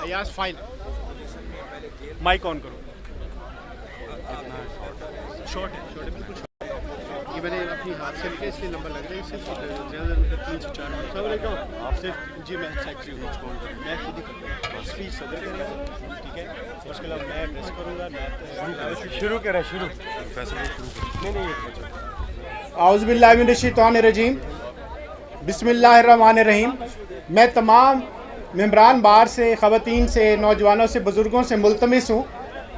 Ayaz file mic آن کرو. Short ہے بالکل شارٹ. یہ میں نے اپنی ہاتھ سے لکھا اس لیے نمبر لگ رہا ہے. صرف زیادہ 3 سے 4. السلام علیکم. صرف جی میں سیکٹری ہوں میں خود ہی کروں گا. اسپیچ صدر کرے گا, ٹھیک ہے. اس کے علاوہ میں ایڈریس کروں گا. شروع کریں. اعوذ باللہ من الشیطان الرجیم. بسم اللہ الرحمن الرحیم. میں تمام ممبران بار سے, خواتین سے, نوجوانوں سے, بزرگوں سے ملتمس ہوں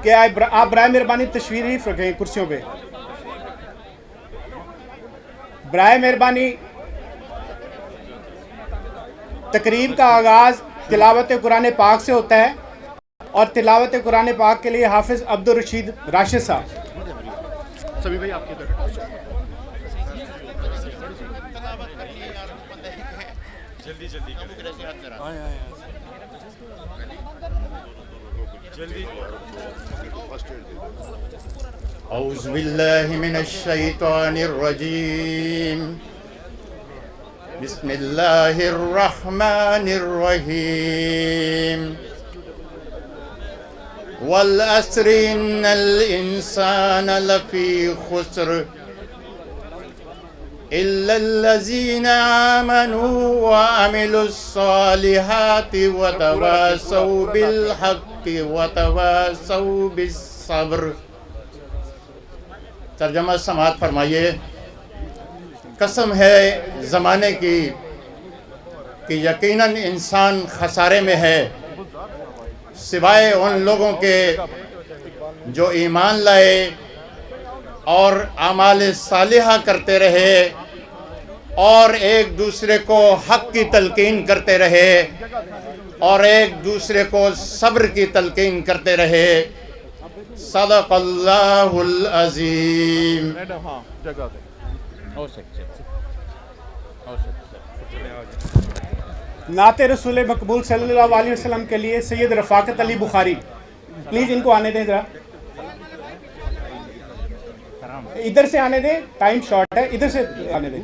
کہ آپ برائے مہربانی تشریف رکھیں کرسیوں پہ. برائے مہربانی تقریب کا آغاز تلاوت قرآن پاک سے ہوتا ہے اور تلاوت قرآن پاک کے لیے حافظ عبدالرشید راشد صاحب. سبھی بھائی آپ کی طرف جلدی اعوذ باللہ من الشیطان الرجیم. بسم اللہ الرحمن الرحیم. والعصر ان الانسان لفی خسر الا الذین آمنوا وعملوا الصالحات وتواصوا بالحق وتواصوا بالصبر. ترجمہ سماعت فرمائیے. قسم ہے زمانے کی کہ یقیناً انسان خسارے میں ہے سوائے ان لوگوں کے جو ایمان لائے اور اعمال صالحہ کرتے رہے اور ایک دوسرے کو حق کی تلقین کرتے رہے اور ایک دوسرے کو صبر کی تلقین کرتے رہے. صدق اللہ العظیم. نعت رسول مقبول صلی اللہ علیہ وسلم کے لیے سید رفاقت علی بخاری. پلیز ان کو آنے دیں, ذرا ادھر سے آنے دیں, ٹائم شارٹ ہے, ادھر سے آنے دیں.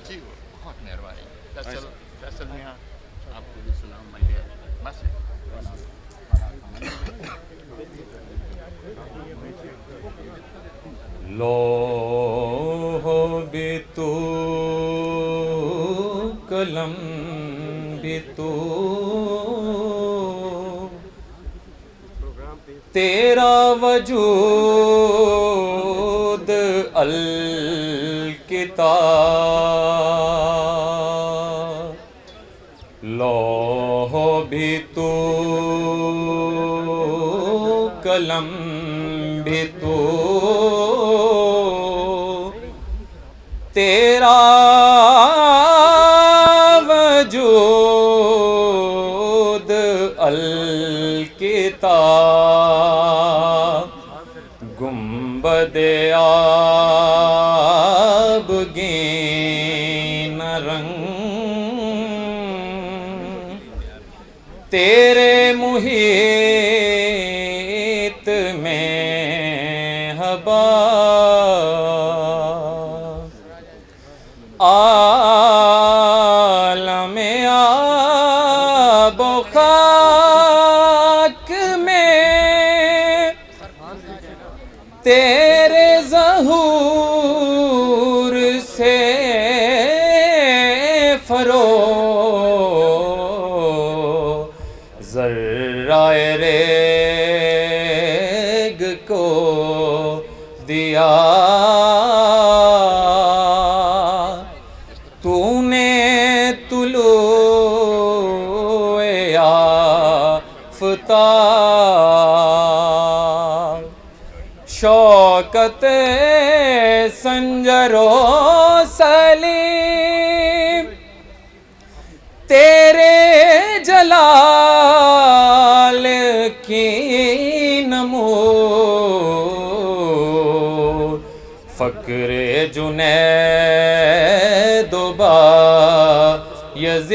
جی بہت مہربانی. فیصل میاں آپ کو بھی سلام. بس لوح بھی تو, قلم بھی تو, تیرا وجود الکتاب. لوح بھی تو, قلم بھی تو, تیرا وجود الکتاب. گنبد آبگین رنگ تیرے محیط میں ہبا. عالم آب و خاک میں تیرے ظہور سے فروغ ذرہ ریگ کو دیا. تو نے طلوع آفتاب شوکت سنجر و سلیم تیرے جلال کی نمود. فقر جنید و با یزید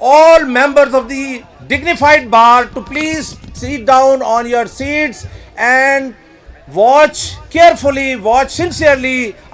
all members of the dignified bar to please sit down on your seats and watch carefully, watch sincerely।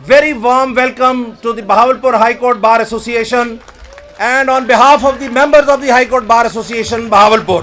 very warm welcome to the Bahawalpur High Court Bar Association, and on behalf of the members of the High Court Bar Association Bahawalpur,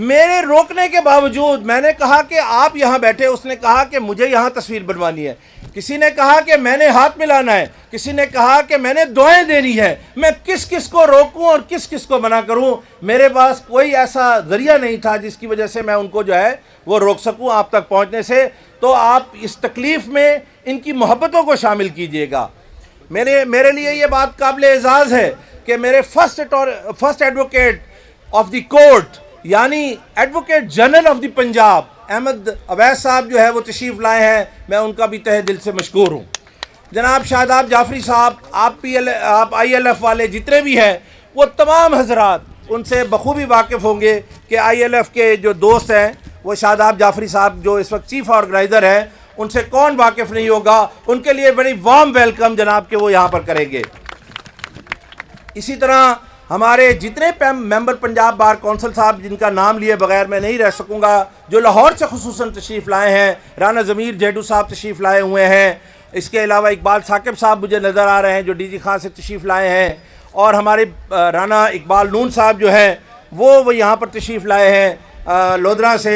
میرے روکنے کے باوجود میں نے کہا کہ آپ یہاں بیٹھے، اس نے کہا کہ مجھے یہاں تصویر بنوانی ہے، کسی نے کہا کہ میں نے ہاتھ ملانا ہے، کسی نے کہا کہ میں نے دعائیں دینی ہے، میں کس کس کو روکوں اور کس کس کو منع کروں؟ میرے پاس کوئی ایسا ذریعہ نہیں تھا جس کی وجہ سے میں ان کو جو ہے وہ روک سکوں آپ تک پہنچنے سے۔ تو آپ اس تکلیف میں ان کی محبتوں کو شامل کیجئے گا۔ میرے لیے یہ بات قابل اعزاز ہے کہ میرے first advocate of the court یعنی advocate general of the Punjab Ahmad Awais صاحب جو ہے وہ تشریف لائے ہیں، میں ان کا بھی تہ دل سے مشکور ہوں۔ جناب شاداب جعفری صاحب، آپ آئی ایل ایف والے جتنے بھی ہیں وہ تمام حضرات ان سے بخوبی واقف ہوں گے کہ آئی ایل ایف کے جو دوست ہیں وہ شاداب جعفری صاحب جو اس وقت چیف آرگنائزر ہیں، ان سے کون واقف نہیں ہوگا؟ ان کے لیے بڑی وارم ویلکم جناب کہ وہ یہاں پر کریں گے۔ اسی طرح ہمارے جتنے ممبر پنجاب بار کونسل صاحب جن کا نام لیے بغیر میں نہیں رہ سکوں گا، جو لاہور سے خصوصاً تشریف لائے ہیں، رانا ضمیر جیڈو صاحب تشریف لائے ہوئے ہیں، اس کے علاوہ اقبال ثاقب صاحب مجھے نظر آ رہے ہیں جو ڈی جی خان سے تشریف لائے ہیں، اور ہمارے رانا اقبال نون صاحب جو ہیں وہ یہاں پر تشریف لائے ہیں لودھرا سے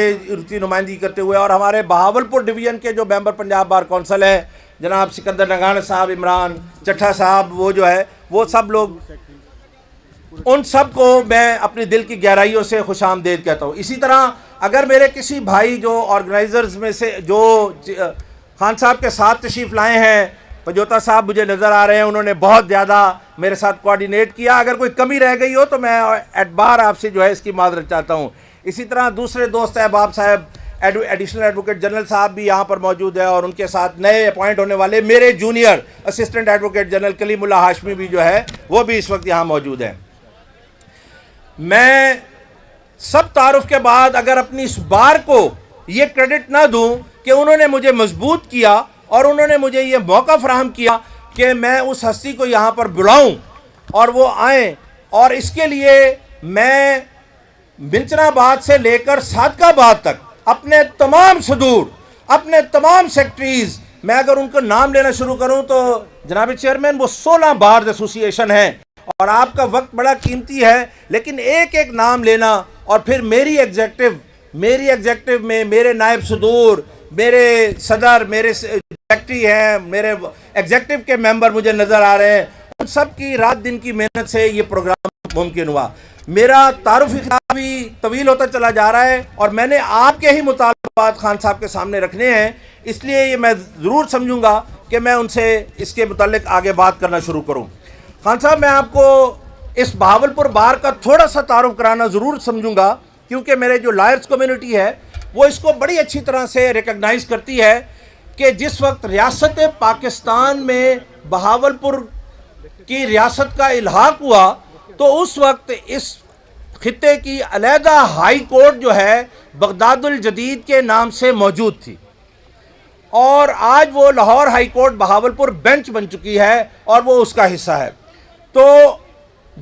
کی نمائندگی کرتے ہوئے، اور ہمارے بہاولپور ڈویژن کے جو ممبر پنجاب بار کونسل ہیں جناب سکندر نگانا صاحب، عمران چٹھا صاحب، وہ جو ہے وہ سب لوگ، ان سب کو میں اپنے دل کی گہرائیوں سے خوش آمدید کہتا ہوں۔ اسی طرح اگر میرے کسی بھائی جو آرگنائزرز میں سے جو خان صاحب کے ساتھ تشریف لائے ہیں، پنجوتا صاحب مجھے نظر آ رہے ہیں، انہوں نے بہت زیادہ میرے ساتھ کوارڈینیٹ کیا، اگر کوئی کمی رہ گئی ہو تو میں اعتبار آپ سے جو ہے اس کی معذرت چاہتا ہوں۔ اسی طرح دوسرے دوست احباب صاحب ایڈیشنل ایڈوکیٹ جنرل صاحب بھی یہاں پر موجود ہے، اور ان کے ساتھ نئے اپوائنٹ ہونے والے میرے جونیئر اسسٹنٹ ایڈوکیٹ جنرل کلیم اللہ ہاشمی بھی جو ہے وہ بھی اس وقت یہاں موجود ہیں۔ میں سب تعارف کے بعد اگر اپنی اس بار کو یہ کریڈٹ نہ دوں کہ انہوں نے مجھے مضبوط کیا اور انہوں نے مجھے یہ موقع فراہم کیا کہ میں اس ہستی کو یہاں پر بلاؤں اور وہ آئیں، اور اس کے لیے میں بنچن آباد سے لے کر صادق آباد تک اپنے تمام صدور، اپنے تمام سیکٹریز، میں اگر ان کا نام لینا شروع کروں تو جناب چیئرمین وہ 16 بارز ایسوسی ایشن ہیں، اور آپ کا وقت بڑا قیمتی ہے، لیکن ایک ایک نام لینا اور پھر میری ایگزیکٹو میں میرے نائب صدور، میرے صدر، میرے سیکٹری ہیں، میرے ایگزیکٹو کے ممبر مجھے نظر آ رہے ہیں، ان سب کی رات دن کی محنت سے یہ پروگرام ممکن ہوا۔ میرا تعارفی خطاب بھی طویل ہوتا چلا جا رہا ہے، اور میں نے آپ کے ہی مطالبات خان صاحب کے سامنے رکھنے ہیں، اس لیے یہ میں ضرور سمجھوں گا کہ میں ان سے اس کے متعلق آگے بات کرنا شروع کروں۔ خان صاحب، میں آپ کو اس بہاولپور بار کا تھوڑا سا تعارف کرانا ضرور سمجھوں گا، کیونکہ میرے جو لائرز کمیونٹی ہے وہ اس کو بڑی اچھی طرح سے ریکگنائز کرتی ہے کہ جس وقت ریاست پاکستان میں بہاولپور کی ریاست کا الحاق ہوا تو اس وقت اس خطے کی علیحدہ ہائی کورٹ جو ہے بغداد الجدید کے نام سے موجود تھی، اور آج وہ Lahore high court Bahawalpur bench بن چکی ہے اور وہ اس کا حصہ ہے۔ تو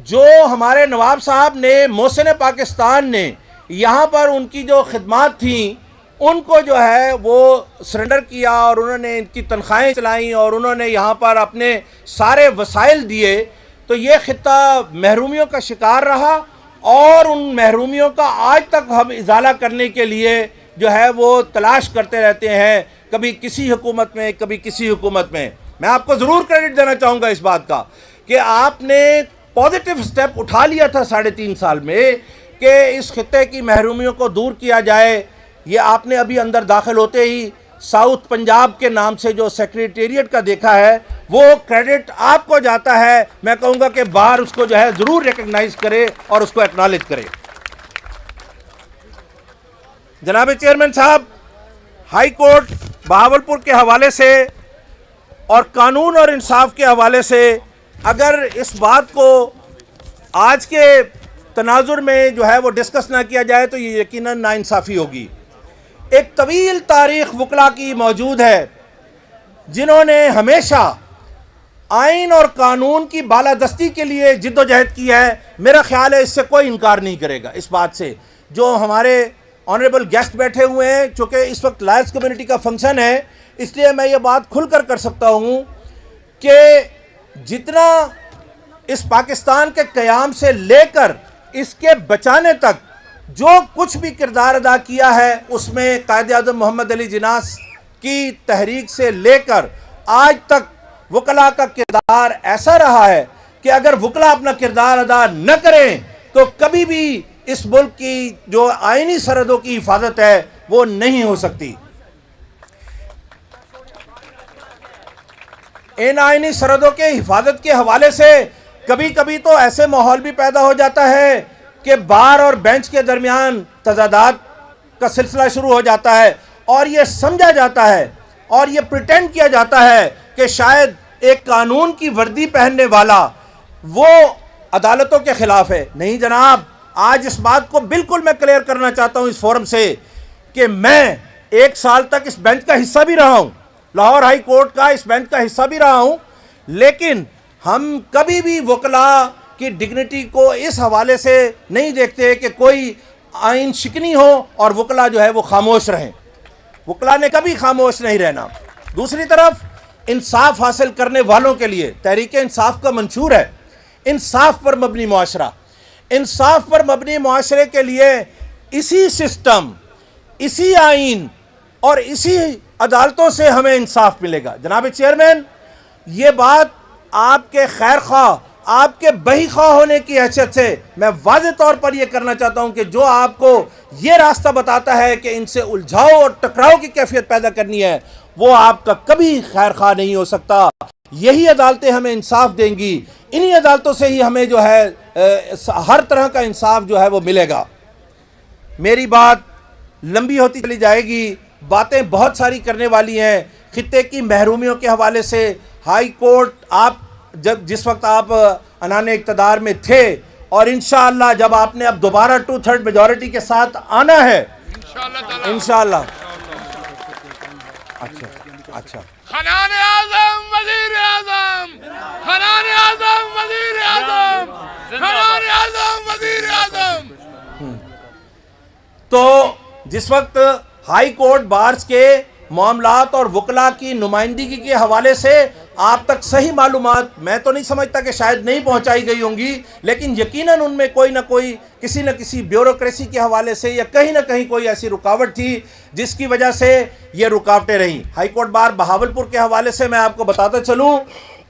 جو ہمارے نواب صاحب نے، محسن پاکستان نے یہاں پر ان کی جو خدمات تھیں ان کو جو ہے وہ سرنڈر کیا، اور انہوں نے ان کی تنخواہیں چلائیں اور انہوں نے یہاں پر اپنے سارے وسائل دیے، تو یہ خطہ محرومیوں کا شکار رہا، اور ان محرومیوں کا آج تک ہم ازالہ کرنے کے لیے جو ہے وہ تلاش کرتے رہتے ہیں، کبھی کسی حکومت میں، کبھی کسی حکومت میں۔ میں آپ کو ضرور کریڈٹ دینا چاہوں گا اس بات کا کہ آپ نے پازیٹیو سٹیپ اٹھا لیا تھا 3.5 سال میں کہ اس خطے کی محرومیوں کو دور کیا جائے۔ یہ آپ نے ابھی اندر داخل ہوتے ہی ساؤتھ پنجاب کے نام سے جو سیکریٹریٹ کا دیکھا ہے، وہ کریڈٹ آپ کو جاتا ہے۔ میں کہوں گا کہ بار اس کو جو ہے ضرور ریکگنائز کرے اور اس کو ایکنالج کرے۔ جناب چیئرمین صاحب، ہائی کورٹ بہاولپور کے حوالے سے اور قانون اور انصاف کے حوالے سے اگر اس بات کو آج کے تناظر میں جو ہے وہ ڈسکس نہ کیا جائے تو یہ یقیناً ناانصافی ہوگی۔ ایک طویل تاریخ وکلا کی موجود ہے جنہوں نے ہمیشہ آئین اور قانون کی بالادستی کے لیے جد و جہد کی ہے۔ میرا خیال ہے اس سے کوئی انکار نہیں کرے گا اس بات سے۔ جو ہمارے آنریبل گیسٹ بیٹھے ہوئے ہیں، چونکہ اس وقت لائرز کمیونٹی کا فنکشن ہے، اس لیے میں یہ بات کھل کر سکتا ہوں کہ جتنا اس پاکستان کے قیام سے لے کر اس کے بچانے تک جو کچھ بھی کردار ادا کیا ہے اس میں قائد اعظم محمد علی جناح کی تحریک سے لے کر آج تک وکلاء کا کردار ایسا رہا ہے کہ اگر وکلاء اپنا کردار ادا نہ کریں تو کبھی بھی اس ملک کی جو آئینی سرحدوں کی حفاظت ہے وہ نہیں ہو سکتی. ان آئینی سرحدوں کے حفاظت کے حوالے سے کبھی کبھی تو ایسے ماحول بھی پیدا ہو جاتا ہے کہ بار اور بینچ کے درمیان تضادات کا سلسلہ شروع ہو جاتا ہے اور یہ سمجھا جاتا ہے اور یہ پریٹینڈ کیا جاتا ہے کہ شاید ایک قانون کی وردی پہننے والا وہ عدالتوں کے خلاف ہے. نہیں جناب، آج اس بات کو بالکل میں کلیئر کرنا چاہتا ہوں اس فورم سے کہ میں 1 سال تک اس بینچ کا حصہ بھی رہا ہوں، لاہور ہائی کورٹ کا اس بینچ کا حصہ بھی رہا ہوں، لیکن ہم کبھی بھی وکلاء کی ڈگنیٹی کو اس حوالے سے نہیں دیکھتے کہ کوئی آئین شکنی ہو اور وکلاء جو ہے وہ خاموش رہیں. وکلاء نے کبھی خاموش نہیں رہنا. دوسری طرف انصاف حاصل کرنے والوں کے لیے تحریک انصاف کا منشور ہے انصاف پر مبنی معاشرہ. انصاف پر مبنی معاشرے کے لیے اسی سسٹم، اسی آئین اور اسی عدالتوں سے ہمیں انصاف ملے گا. جناب چیئرمین، یہ بات آپ کے خیر خواہ، آپ کے بہی خواہ ہونے کی حیثیت سے میں واضح طور پر یہ کرنا چاہتا ہوں کہ جو آپ کو یہ راستہ بتاتا ہے کہ ان سے الجھاؤ اور ٹکراؤ کی کیفیت پیدا کرنی ہے، وہ آپ کا کبھی خیر خواہ نہیں ہو سکتا. یہی عدالتیں ہمیں انصاف دیں گی، انہی عدالتوں سے ہی ہمیں جو ہے ہر طرح کا انصاف جو ہے وہ ملے گا. میری بات لمبی ہوتی چلی جائے گی، باتیں بہت ساری کرنے والی ہیں. خطے کی محرومیوں کے حوالے سے ہائی کورٹ، آپ جس وقت آپ عنان اقتدار میں تھے اور انشاءاللہ جب آپ نے اب دوبارہ 2/3 میجورٹی کے ساتھ آنا ہے انشاءاللہ. اچھا خنان اعظم وزیر اعظم، خنان اعظم وزیر اعظم، خنان اعظم وزیر اعظم. تو جس وقت ہائی کورٹ بارز کے معاملات اور وکلاء کی نمائندگی کے حوالے سے آپ تک صحیح معلومات میں تو نہیں سمجھتا کہ شاید نہیں پہنچائی گئی ہوں گی، لیکن یقیناً ان میں کوئی نہ کوئی کسی نہ کسی بیوروکریسی کے حوالے سے یا کہیں نہ کہیں کوئی ایسی رکاوٹ تھی جس کی وجہ سے یہ رکاوٹیں رہیں. ہائی کورٹ بار بہاولپور کے حوالے سے میں آپ کو بتاتا چلوں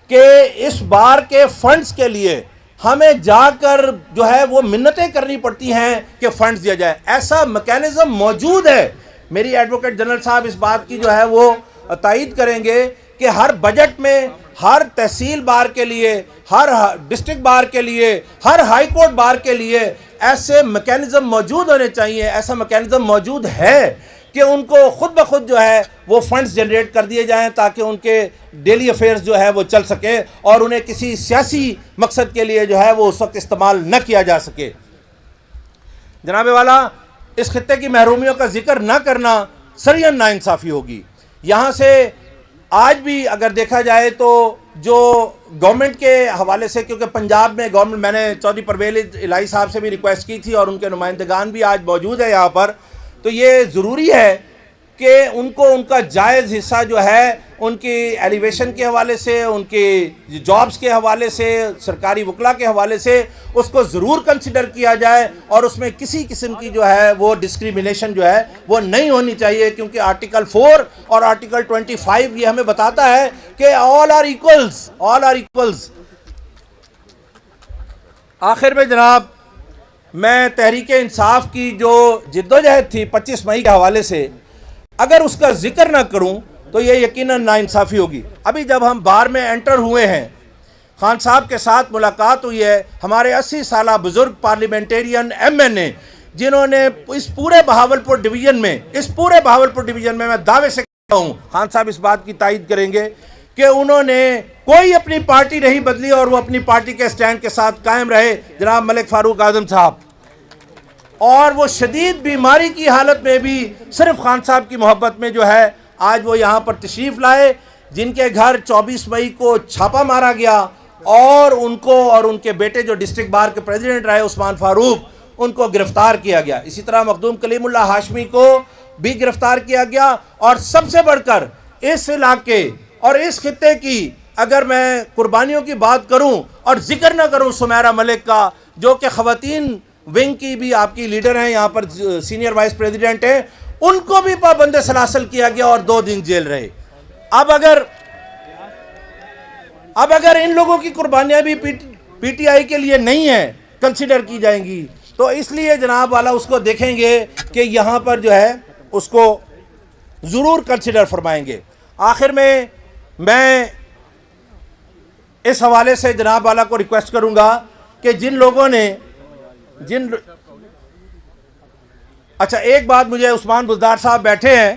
کہ اس بار کے فنڈز کے لیے ہمیں جا کر جو ہے وہ منتیں کرنی پڑتی ہیں کہ فنڈز دیا جائے. ایسا میکینزم موجود ہے. میری ایڈوکیٹ جنرل صاحب اس بات کی جو ہے وہ تائید کریں گے کہ ہر بجٹ میں ہر تحصیل بار کے لیے، ہر ڈسٹرکٹ بار کے لیے، ہر ہائی کورٹ بار کے لیے ایسے میکینزم موجود ہونے چاہیے. ایسا میکینزم موجود ہے کہ ان کو خود بخود جو ہے وہ فنڈز جنریٹ کر دیے جائیں تاکہ ان کے ڈیلی افیئرز جو ہے وہ چل سکے اور انہیں کسی سیاسی مقصد کے لیے جو ہے وہ اس وقت استعمال نہ کیا جا سکے. جناب والا، اس خطے کی محرومیوں کا ذکر نہ کرنا سرین ناانصافی ہوگی. یہاں سے آج بھی اگر دیکھا جائے تو جو گورنمنٹ کے حوالے سے، کیونکہ پنجاب میں گورنمنٹ، میں نے چودھری پرویز الہی صاحب سے بھی ریکویسٹ کی تھی اور ان کے نمائندگان بھی آج موجود ہیں یہاں پر، تو یہ ضروری ہے کہ ان کو ان کا جائز حصہ جو ہے ان کی ایلیویشن کے حوالے سے، ان کی جابز کے حوالے سے، سرکاری وکلاء کے حوالے سے اس کو ضرور کنسیڈر کیا جائے اور اس میں کسی قسم کی جو ہے وہ ڈسکریمنیشن جو ہے وہ نہیں ہونی چاہیے، کیونکہ آرٹیکل 4 اور آرٹیکل 25 یہ ہمیں بتاتا ہے کہ all are equals. آخر میں جناب، میں تحریک انصاف کی جو جدوجہد تھی 25 مئی کے حوالے سے اگر اس کا ذکر نہ کروں تو یہ یقیناً ناانصافی ہوگی. ابھی جب ہم بار میں انٹر ہوئے ہیں، خان صاحب کے ساتھ ملاقات ہوئی ہے، ہمارے 80 سالہ بزرگ پارلیمنٹیرین MNA جنہوں نے اس پورے بہاولپور ڈویژن میں میں دعوے سے کہتا ہوں، خان صاحب اس بات کی تائید کریں گے کہ انہوں نے کوئی اپنی پارٹی نہیں بدلی اور وہ اپنی پارٹی کے سٹینڈ کے ساتھ قائم رہے. جناب ملک فاروق اعظم صاحب، اور وہ شدید بیماری کی حالت میں بھی صرف خان صاحب کی محبت میں جو ہے آج وہ یہاں پر تشریف لائے، جن کے گھر 24 مئی کو چھاپا مارا گیا اور ان کو اور ان کے بیٹے جو ڈسٹرکٹ بار کے پریزیڈنٹ رہے عثمان فاروق، ان کو گرفتار کیا گیا. اسی طرح مخدوم کلیم اللہ ہاشمی کو بھی گرفتار کیا گیا. اور سب سے بڑھ کر اس علاقے اور اس خطے کی اگر میں قربانیوں کی بات کروں اور ذکر نہ کروں سمیرہ ملک کا، جو کہ خواتین ونگ کی بھی آپ کی لیڈر ہیں یہاں پر, سینئر وائس پریزیڈنٹ ہیں, ان کو بھی پابند سلاسل کیا گیا اور 2 دن جیل رہے. اب اگر ان لوگوں کی قربانیاں بھی پی ٹی آئی کے لیے نہیں ہیں, کنسیڈر کی جائیں گی, تو اس لیے جناب والا اس کو دیکھیں گے کہ یہاں پر جو ہے اس کو ضرور کنسیڈر فرمائیں گے. آخر میں اس حوالے سے جناب والا کو ریکویسٹ کروں گا کہ جن لوگوں نے اچھا ایک بات مجھے عثمان بزدار صاحب بیٹھے ہیں,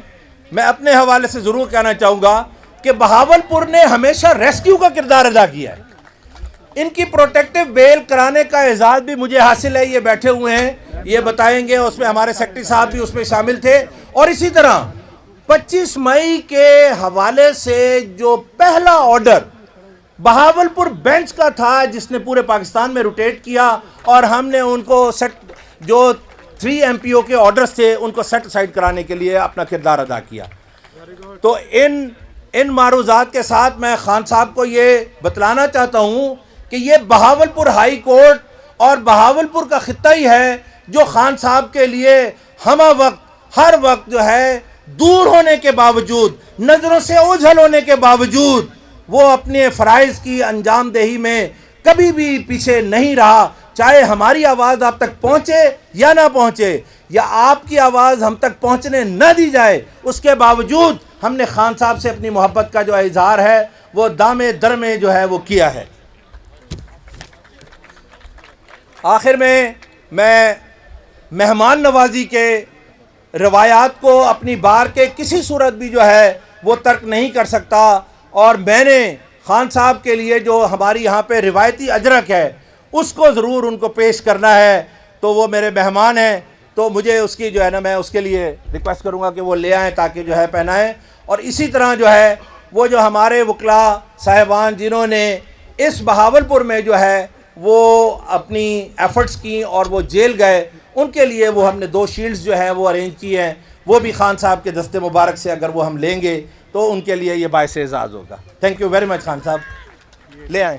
میں اپنے حوالے سے ضرور کہنا چاہوں گا کہ بہاولپور نے ہمیشہ ریسکیو کا کردار ادا کیا ہے. ان کی پروٹیکٹیو بیل کرانے کا اعزاز بھی مجھے حاصل ہے, یہ بیٹھے ہوئے ہیں, یہ بتائیں گے. اس میں ہمارے سیکرٹری صاحب بھی اس میں شامل تھے. اور اسی طرح 25 مئی کے حوالے سے جو پہلا آرڈر بہاولپور بینچ کا تھا جس نے پورے پاکستان میں روٹیٹ کیا, اور ہم نے ان کو جو 3 MP O کے آرڈرز تھے ان کو سیٹ اسائڈ کرانے کے لیے اپنا کردار ادا کیا. تو ان معروضات کے ساتھ میں خان صاحب کو یہ بتلانا چاہتا ہوں کہ یہ بہاولپور ہائی کورٹ اور بہاولپور کا خطہ ہی ہے جو خان صاحب کے لیے ہر وقت جو ہے دور ہونے کے باوجود, نظروں سے اوجھل ہونے کے باوجود, وہ اپنے فرائض کی انجام دہی میں کبھی بھی پیچھے نہیں رہا. چاہے ہماری آواز آپ تک پہنچے یا نہ پہنچے, یا آپ کی آواز ہم تک پہنچنے نہ دی جائے, اس کے باوجود ہم نے خان صاحب سے اپنی محبت کا جو اظہار ہے وہ دامے در میں جو ہے وہ کیا ہے. آخر میں مہمان نوازی کے روایات کو اپنی بار کے کسی صورت بھی جو ہے وہ ترک نہیں کر سکتا, اور میں نے خان صاحب کے لیے جو ہماری یہاں پہ روایتی اجرک ہے اس کو ضرور ان کو پیش کرنا ہے. تو وہ میرے مہمان ہیں, تو مجھے اس کی جو ہے نا میں اس کے لیے ریکویسٹ کروں گا کہ وہ لے آئیں تاکہ جو ہے پہنائیں. اور اسی طرح جو ہے وہ جو ہمارے وکلاء صاحبان جنہوں نے اس بہاولپور میں جو ہے وہ اپنی ایفرٹس کی اور وہ جیل گئے, ان کے لیے وہ ہم نے 2 شیلڈز جو ہیں وہ ارینج کی ہیں, وہ بھی خان صاحب کے دست مبارک سے اگر وہ ہم لیں گے تو ان کے لیے یہ باعث اعزاز ہوگا. Thank you very much Khan صاحب, لے آئیں.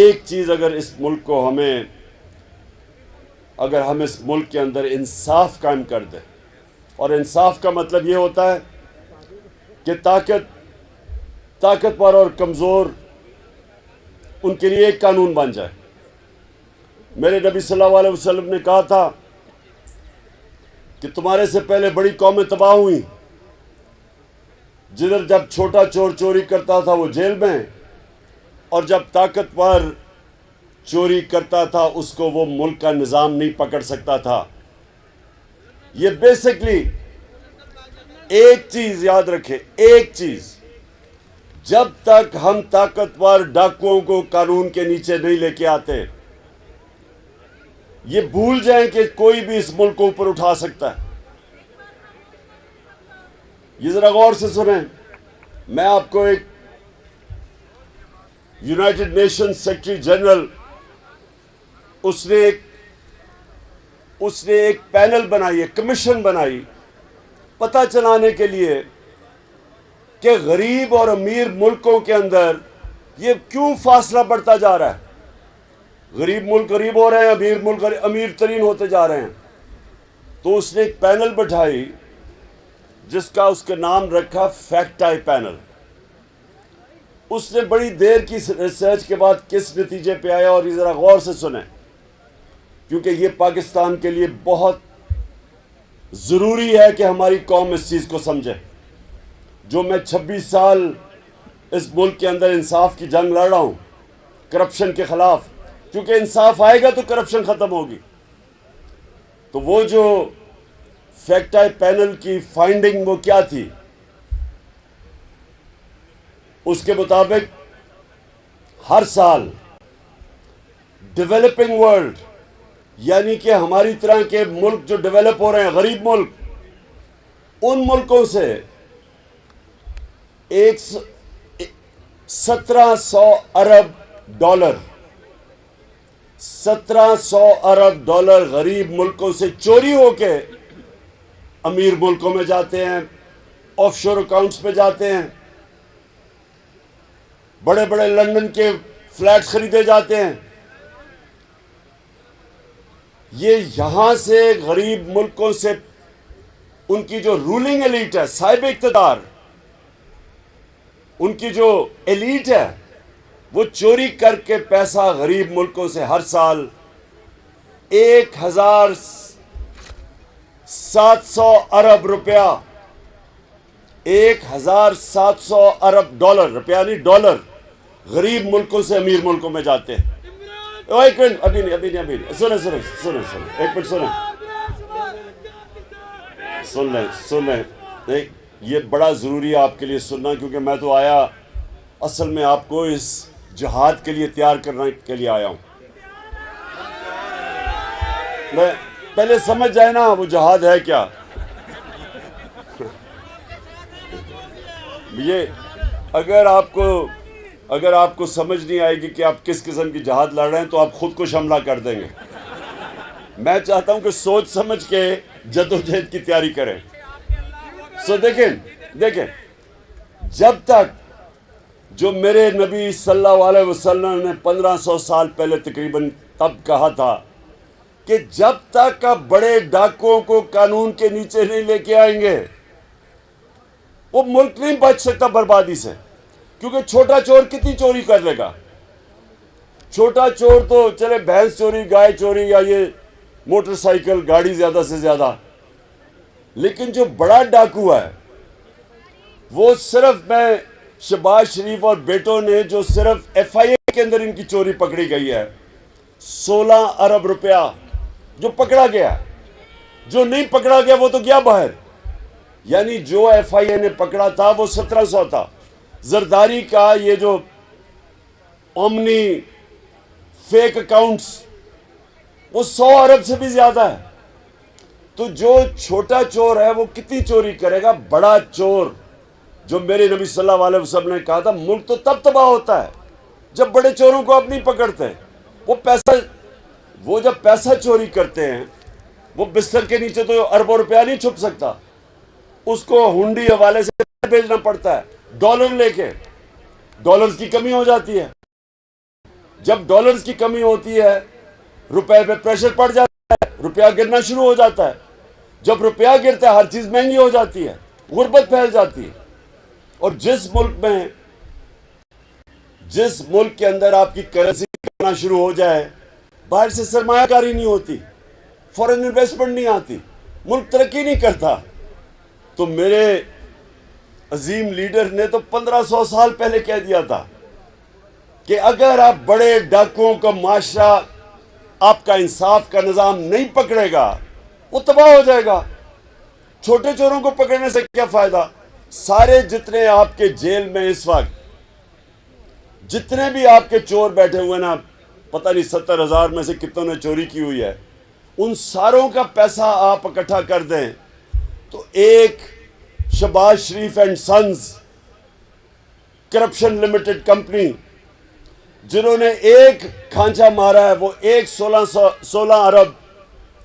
ایک چیز اگر اس ملک کو اگر ہم اس ملک کے اندر انصاف قائم کر دیں، اور انصاف کا مطلب یہ ہوتا ہے کہ طاقتور اور کمزور ان کے لیے ایک قانون بن جائے۔ میرے نبی صلی اللہ علیہ وسلم نے کہا تھا کہ تمہارے سے پہلے بڑی قومیں تباہ ہوئیں، جدھر جب چھوٹا چور چوری کرتا تھا وہ جیل میں، اور جب طاقتور چوری کرتا تھا اس کو وہ ملک کا نظام نہیں پکڑ سکتا تھا۔ یہ بیسکلی ایک چیز یاد رکھے، ایک چیز، جب تک ہم طاقتور ڈاکوؤں کو قانون کے نیچے نہیں لے کے آتے، یہ بھول جائیں کہ کوئی بھی اس ملک کو اوپر اٹھا سکتا ہے۔ یہ ذرا غور سے سنیں، میں آپ کو ایک یونائٹڈ نیشن سیکرٹری جنرل اس نے ایک پینل بنائی ہے، کمیشن بنائی، پتہ چلانے کے لیے کہ غریب اور امیر ملکوں کے اندر یہ کیوں فاصلہ بڑھتا جا رہا ہے، غریب ملک غریب ہو رہے ہیں، امیر ملک امیر ترین ہوتے جا رہے ہیں۔ تو اس نے ایک پینل بٹھائی جس کا اس کے نام رکھا فیکٹ آئی پینل۔ اس نے بڑی دیر کی ریسرچ کے بعد کس نتیجے پہ آیا، اور یہ ذرا غور سے سنیں کیونکہ یہ پاکستان کے لیے بہت ضروری ہے کہ ہماری قوم اس چیز کو سمجھے۔ جو میں 26 سال اس ملک کے اندر انصاف کی جنگ لڑ رہا ہوں کرپشن کے خلاف، کیونکہ انصاف آئے گا تو کرپشن ختم ہوگی۔ تو وہ جو فیکٹ آئی پینل کی فائنڈنگ وہ کیا تھی، اس کے مطابق ہر سال ڈیولپنگ ورلڈ، یعنی کہ ہماری طرح کے ملک جو ڈیولپ ہو رہے ہیں، غریب ملک، ان ملکوں سے 1700 ارب ڈالر 1700 ارب ڈالر غریب ملکوں سے چوری ہو کے امیر ملکوں میں جاتے ہیں، آف شور اکاؤنٹس میں جاتے ہیں، بڑے بڑے لندن کے فلیٹس خریدے جاتے ہیں۔ یہ یہاں سے غریب ملکوں سے ان کی جو رولنگ ایلیٹ ہے، صاحب اقتدار، ان کی جو ایلیٹ ہے، وہ چوری کر کے پیسہ غریب ملکوں سے ہر سال 1700 ارب روپیہ، 1700 ارب ڈالر، روپیہ نہیں ڈالر، غریب ملکوں سے امیر ملکوں میں جاتے ہیں۔ ایک منٹ، ابھی نہیں، سنیں، ایک منٹ سن لیں، یہ بڑا ضروری ہے آپ کے لیے سننا، کیونکہ میں تو آیا اصل میں آپ کو اس جہاد کے لیے تیار کرنے کے لیے آیا ہوں۔ میں پہلے سمجھ جائے نا وہ جہاد ہے کیا۔ یہ اگر آپ کو سمجھ نہیں آئے گی کہ آپ کس قسم کی جہاد لڑ رہے ہیں تو آپ خود کش حملہ کر دیں گے۔ میں چاہتا ہوں کہ سوچ سمجھ کے جدوجہد کی تیاری کریں۔ سو دیکھیں جب تک جو میرے نبی صلی اللہ علیہ وسلم نے 1500 سال پہلے تقریباً تب کہا تھا کہ جب تک آپ بڑے ڈاکوؤں کو قانون کے نیچے نہیں لے کے آئیں گے وہ ملک نہیں بچ سکتا بربادی سے، کیونکہ چھوٹا چور کتنی چوری کر لے گا۔ چھوٹا چور تو چلے بھینس چوری، گائے چوری، یا یہ موٹر سائیکل گاڑی زیادہ سے زیادہ، لیکن جو بڑا ڈاکو ہے وہ صرف میں شہباز شریف اور بیٹوں نے جو صرف ایف آئی اے کے اندر ان کی چوری پکڑی گئی ہے 16 ارب روپیہ جو پکڑا گیا، جو نہیں پکڑا گیا وہ تو گیا باہر، یعنی جو ایف آئی اے نے پکڑا تھا وہ 1700 تھا۔ زرداری کا یہ جو اومنی فیک اکاؤنٹس وہ 100 ارب سے بھی زیادہ ہے۔ تو جو چھوٹا چور ہے وہ کتنی چوری کرے گا؟ بڑا چور، جو میرے نبی صلی اللہ علیہ وسلم نے کہا تھا ملک تو تب تباہ ہوتا ہے جب بڑے چوروں کو آپ نہیں پکڑتے۔ وہ جب پیسہ چوری کرتے ہیں وہ بستر کے نیچے تو اربوں روپیہ نہیں چھپ سکتا، اس کو ہنڈی حوالے سے بھیجنا پڑتا ہے، ڈالر لے کے، ڈالرز کی کمی ہو جاتی ہے۔ جب ڈالرز کی کمی ہوتی ہے روپے پہ پریشر پڑ جاتا ہے, روپیہ گرنا شروع ہو جاتا ہے. جب روپیہ گرتا ہے ہر چیز مہنگی ہو جاتی ہے, غربت پھیل جاتی ہے. اور جس ملک کے اندر آپ کی کرنسی کرنا شروع ہو جائے, باہر سے سرمایہ کاری نہیں ہوتی, فورن انویسٹمنٹ نہیں آتی, ملک ترقی نہیں کرتا. تو میرے عظیم لیڈر نے تو 1500 سال پہلے کہہ دیا تھا کہ اگر آپ بڑے ڈاکوؤں کا معاشرہ, آپ کا انصاف کا نظام نہیں پکڑے گا وہ تباہ ہو جائے گا. چھوٹے چوروں کو پکڑنے سے کیا فائدہ؟ سارے جتنے آپ کے جیل میں اس وقت جتنے بھی آپ کے چور بیٹھے ہوئے نا, پتہ نہیں 70,000 میں سے کتنوں نے چوری کی ہوئی ہے, ان ساروں کا پیسہ آپ اکٹھا کر دیں تو ایک Shahbaz Sharif and sons corruption limited company جنہوں نے ایک کھانچا مارا ہے, وہ ایک 16 ارب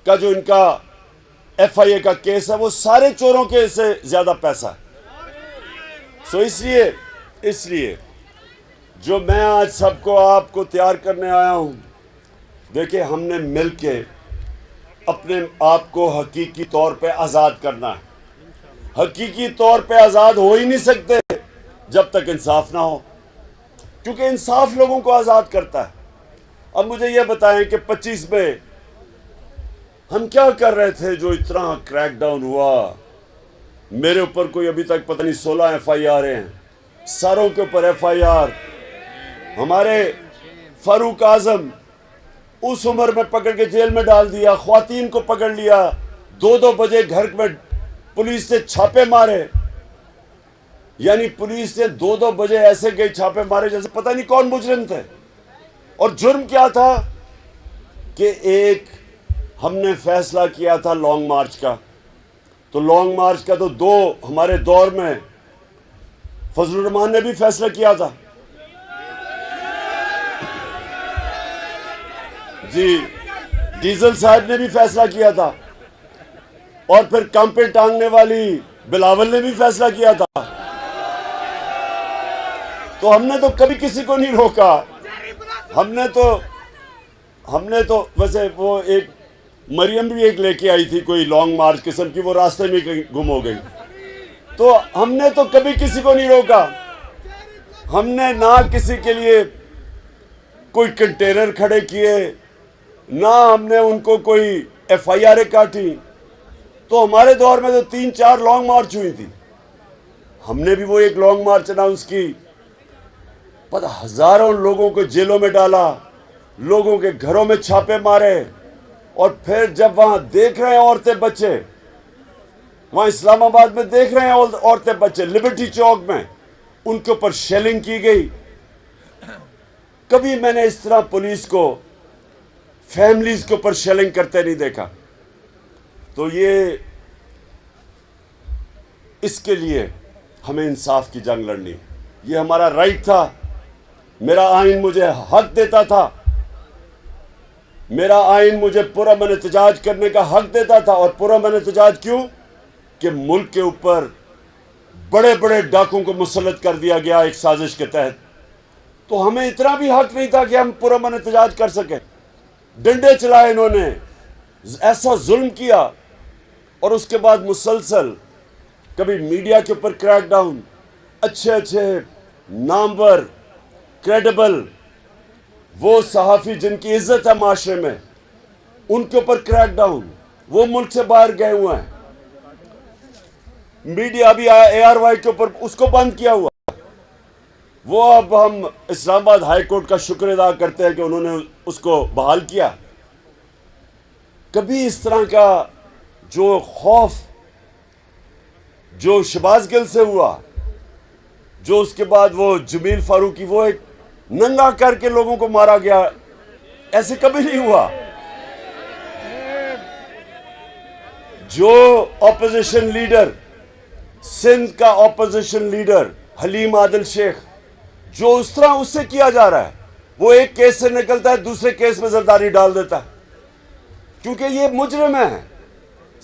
کا جو ان کا FIA کا کیس ہے, وہ سارے چوروں کے سے زیادہ پیسہ ہے. سو اس لیے جو میں آج سب کو آپ کو تیار کرنے آیا ہوں, دیکھیں ہم نے مل کے اپنے آپ کو حقیقی طور پہ آزاد کرنا ہے. حقیقی طور پہ آزاد ہو ہی نہیں سکتے جب تک انصاف نہ ہو, کیونکہ انصاف لوگوں کو آزاد کرتا ہے. اب مجھے یہ بتائیں کہ 25 میں ہم کیا کر رہے تھے جو اتنا کریک ڈاؤن ہوا؟ میرے اوپر کوئی ابھی تک پتہ نہیں 16 FIR ہیں, ساروں کے اوپر FIR. ہمارے فاروق اعظم اس عمر میں پکڑ کے جیل میں ڈال دیا, خواتین کو پکڑ لیا, 2 بجے گھر میں پولیس سے چھاپے مارے. یعنی پولیس نے 2 بجے ایسے گئے چھاپے مارے جیسے پتہ نہیں کون مجرم تھے. اور جرم کیا تھا کہ ایک ہم نے فیصلہ کیا تھا لانگ مارچ کا, تو لانگ مارچ کا تو 2 ہمارے دور میں فضل الرحمان نے بھی فیصلہ کیا تھا جی, ڈیزل صاحب نے بھی فیصلہ کیا تھا, اور پھر کانپے ٹانگنے والی بلاول نے بھی فیصلہ کیا تھا. تو ہم نے تو کبھی کسی کو نہیں روکا. ہم نے تو ویسے وہ ایک مریم بھی ایک لے کے آئی تھی کوئی لانگ مارچ قسم کی, وہ راستے میں گم ہو گئی. تو ہم نے تو کبھی کسی کو نہیں روکا. ہم نے نہ کسی کے لیے کوئی کنٹینر کھڑے کیے, نہ ہم نے ان کو کوئی FIR کاٹی. تو ہمارے دور میں تو 3-4 لانگ مارچ ہوئی تھی. ہم نے بھی وہ ایک لانگ مارچ اناؤنس کی, پتہ ہزاروں لوگوں کو جیلوں میں ڈالا, لوگوں کے گھروں میں چھاپے مارے. اور پھر جب وہاں دیکھ رہے ہیں عورتیں بچے, وہاں اسلام آباد میں دیکھ رہے ہیں عورتیں بچے, لبرٹی چوک میں ان کے اوپر شیلنگ کی گئی. کبھی میں نے اس طرح پولیس کو فیملیز کے اوپر شیلنگ کرتے نہیں دیکھا. تو یہ اس کے لیے ہمیں انصاف کی جنگ لڑنی, یہ ہمارا رائٹ تھا. میرا آئین مجھے حق دیتا تھا, میرا آئین مجھے پرامن احتجاج کرنے کا حق دیتا تھا. اور پرامن احتجاج کیوں؟ کہ ملک کے اوپر بڑے بڑے ڈاکوں کو مسلط کر دیا گیا ایک سازش کے تحت. تو ہمیں اتنا بھی حق نہیں تھا کہ ہم پرامن احتجاج کر سکیں. ڈنڈے چلائے انہوں نے, ایسا ظلم کیا, اور اس کے بعد مسلسل کبھی میڈیا کے اوپر کریک ڈاؤن, اچھے نامور کریڈیبل وہ صحافی جن کی عزت ہے معاشرے میں, ان کے اوپر کریک ڈاؤن. وہ ملک سے باہر گئے ہوئے ہیں. میڈیا بھی ARY کے اوپر اس کو بند کیا ہوا. وہ اب ہم اسلام آباد ہائی کورٹ کا شکر ادا کرتے ہیں کہ انہوں نے اس کو بحال کیا. کبھی اس طرح کا جو خوف جو شہباز گل سے ہوا, جو اس کے بعد وہ جمیل فاروقی وہ ایک ننگا کر کے لوگوں کو مارا گیا, ایسے کبھی نہیں ہوا. جو اپوزیشن لیڈر, سندھ کا اپوزیشن لیڈر حلیم عادل شیخ, جو اس طرح اس سے کیا جا رہا ہے, وہ ایک کیس سے نکلتا ہے دوسرے کیس میں زرداری ڈال دیتا ہے, کیونکہ یہ مجرم ہے,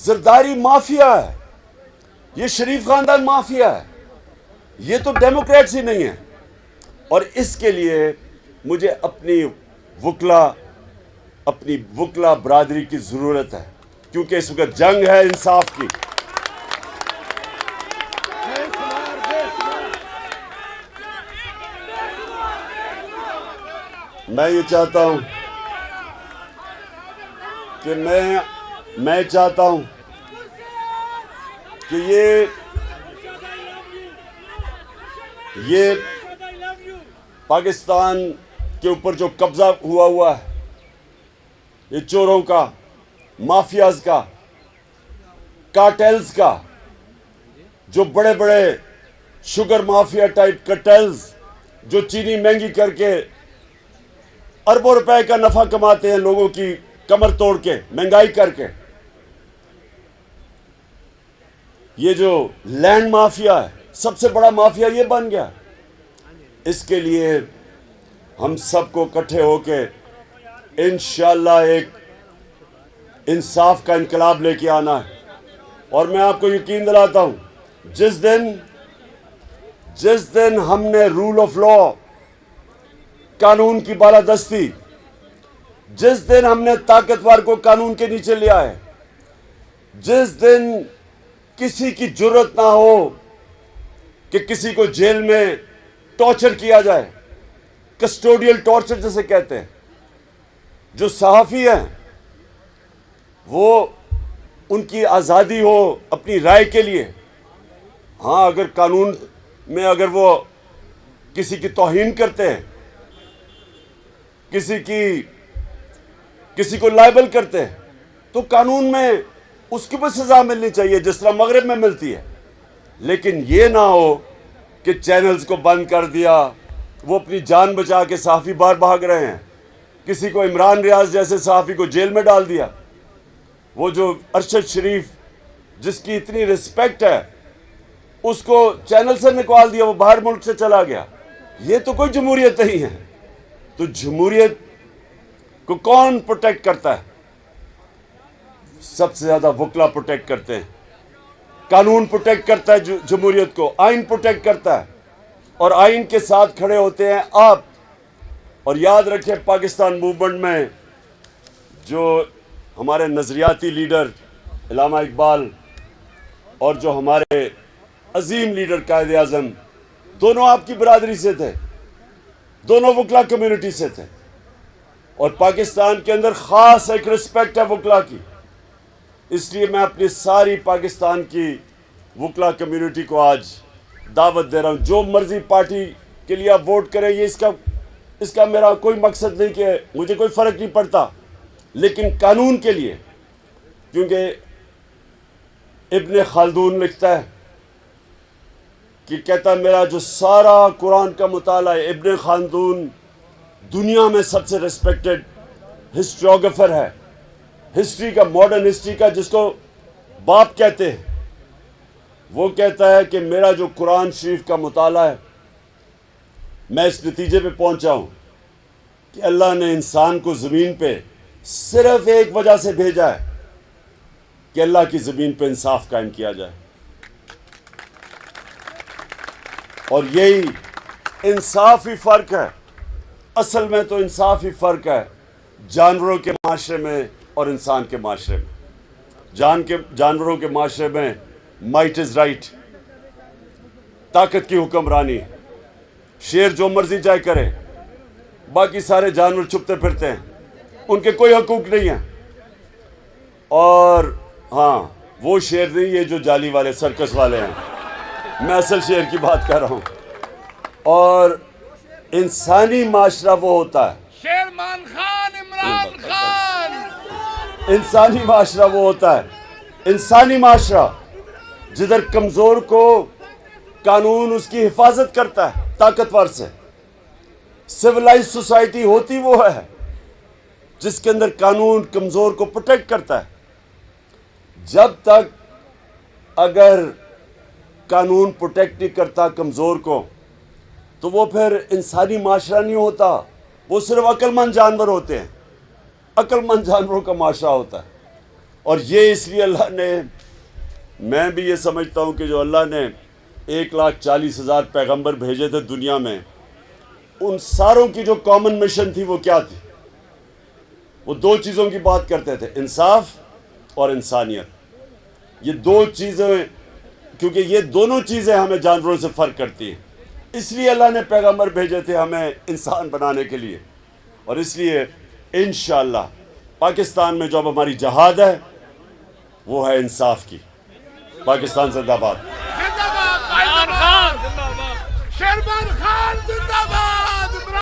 زرداری مافیا ہے, یہ شریف خاندان مافیا ہے, یہ تو ڈیموکریٹس ہی نہیں ہے. اور اس کے لیے مجھے اپنی وکلا اپنی وکلا برادری کی ضرورت ہے، کیونکہ اس وقت جنگ ہے انصاف کی. میں یہ چاہتا ہوں کہ میں چاہتا ہوں کہ یہ پاکستان کے اوپر جو قبضہ ہوا ہے، یہ چوروں کا، مافیاز کا، کارٹیلز کا، جو بڑے بڑے شوگر مافیا ٹائپ کارٹیلز جو چینی مہنگی کر کے اربوں روپے کا نفع کماتے ہیں لوگوں کی کمر توڑ کے، مہنگائی کر کے. یہ جو لینڈ مافیا ہے، سب سے بڑا مافیا یہ بن گیا. اس کے لیے ہم سب کو اکٹھے ہو کے انشاءاللہ ایک انصاف کا انقلاب لے کے آنا ہے. اور میں آپ کو یقین دلاتا ہوں، جس دن ہم نے رول آف لا، قانون کی بالادستی، جس دن ہم نے طاقتور کو قانون کے نیچے لیا ہے، جس دن کسی کی جرت نہ ہو کہ کسی کو جیل میں ٹارچر کیا جائے، کسٹوڈیل ٹارچر جسے کہتے ہیں، جو صحافی ہیں وہ ان کی آزادی ہو اپنی رائے کے لیے. ہاں، اگر قانون میں اگر وہ کسی کی توہین کرتے ہیں، کسی کو لائبل کرتے ہیں، تو قانون میں اس کی بھی سزا ملنی چاہیے جس طرح مغرب میں ملتی ہے. لیکن یہ نہ ہو کہ چینلز کو بند کر دیا، وہ اپنی جان بچا کے صحافی باہر بھاگ رہے ہیں. کسی کو عمران ریاض جیسے صحافی کو جیل میں ڈال دیا. وہ جو ارشد شریف جس کی اتنی رسپیکٹ ہے، اس کو چینل سے نکال دیا، وہ باہر ملک سے چلا گیا. یہ تو کوئی جمہوریت نہیں ہے. تو جمہوریت کو کون پروٹیکٹ کرتا ہے؟ سب سے زیادہ وکلا پروٹیکٹ کرتے ہیں. قانون پروٹیکٹ کرتا ہے جمہوریت کو، آئین پروٹیکٹ کرتا ہے، اور آئین کے ساتھ کھڑے ہوتے ہیں آپ. اور یاد رکھیں، پاکستان موومنٹ میں جو ہمارے نظریاتی لیڈر علامہ اقبال اور جو ہمارے عظیم لیڈر قائد اعظم، دونوں آپ کی برادری سے تھے، دونوں وکلا کمیونٹی سے تھے. اور پاکستان کے اندر خاص ایک رسپیکٹ ہے وکلا کی. اس لیے میں اپنی ساری پاکستان کی وکلا کمیونٹی کو آج دعوت دے رہا ہوں، جو مرضی پارٹی کے لیے آپ ووٹ کریں، یہ اس کا میرا کوئی مقصد نہیں کہ مجھے کوئی فرق نہیں پڑتا، لیکن قانون کے لیے. کیونکہ ابن خلدون لکھتا ہے کہ کہتا ہے میرا جو سارا قرآن کا مطالعہ ہے، ابن خلدون دنیا میں سب سے ریسپیکٹڈ ہسٹریوگرافر ہے، ہسٹری کا، ماڈرن ہسٹری کا، جس کو باپ کہتے ہیں. وہ کہتا ہے کہ میرا جو قرآن شریف کا مطالعہ ہے، میں اس نتیجے پہ پہنچا ہوں کہ اللہ نے انسان کو زمین پہ صرف ایک وجہ سے بھیجا ہے کہ اللہ کی زمین پہ انصاف قائم کیا جائے. اور یہی انصافی فرق ہے. اصل میں تو انصافی فرق ہے جانوروں کے معاشرے میں اور انسان کے معاشرے میں. جانوروں کے معاشرے میں مائٹ از رائٹ، طاقت کی حکمرانی، شیر جو مرضی جائے کرے، باقی سارے جانور چھپتے پھرتے ہیں، ان کے کوئی حقوق نہیں ہیں. اور ہاں، وہ شیر نہیں، یہ جو جالی والے سرکس والے ہیں، میں اصل شیر کی بات کر رہا ہوں. اور انسانی معاشرہ وہ ہوتا ہے، شیرمان خان، عمران خان، انسانی معاشرہ وہ ہوتا ہے، انسانی معاشرہ جدھر کمزور کو قانون اس کی حفاظت کرتا ہے طاقتور سے. سویلائز سوسائٹی ہوتی وہ ہے جس کے اندر قانون کمزور کو پروٹیکٹ کرتا ہے. جب تک اگر قانون پروٹیکٹ نہیں کرتا کمزور کو، تو وہ پھر انسانی معاشرہ نہیں ہوتا، وہ صرف عقل مند جانور ہوتے ہیں، عقل مند جانوروں کا معاشرہ ہوتا ہے. اور یہ اس لیے اللہ نے، میں بھی یہ سمجھتا ہوں کہ جو اللہ نے 1,40,000 پیغمبر بھیجے تھے دنیا میں، ان ساروں کی جو کامن مشن تھی وہ کیا تھی؟ وہ دو چیزوں کی بات کرتے تھے، انصاف اور انسانیت. یہ دو چیزیں، کیونکہ یہ دونوں چیزیں ہمیں جانوروں سے فرق کرتی ہیں، اس لیے اللہ نے پیغمبر بھیجے تھے ہمیں انسان بنانے کے لیے. اور اس لیے انشاءاللہ پاکستان میں جو اب ہماری جہاد ہے وہ ہے انصاف کی. پاکستان زندہ باد. شیربان خان